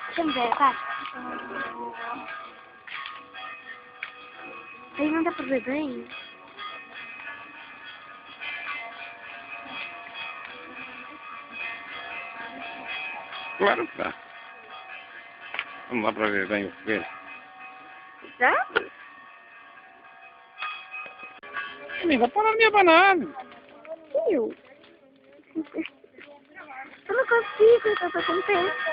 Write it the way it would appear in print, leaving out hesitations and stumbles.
Deixa-me ver, vai. Aí não dá para ver bem. Claro que dá. Vamos lá para ver bem o foguete. Já? Amiga, para a minha banana. Eu não consigo, eu estou com tempo.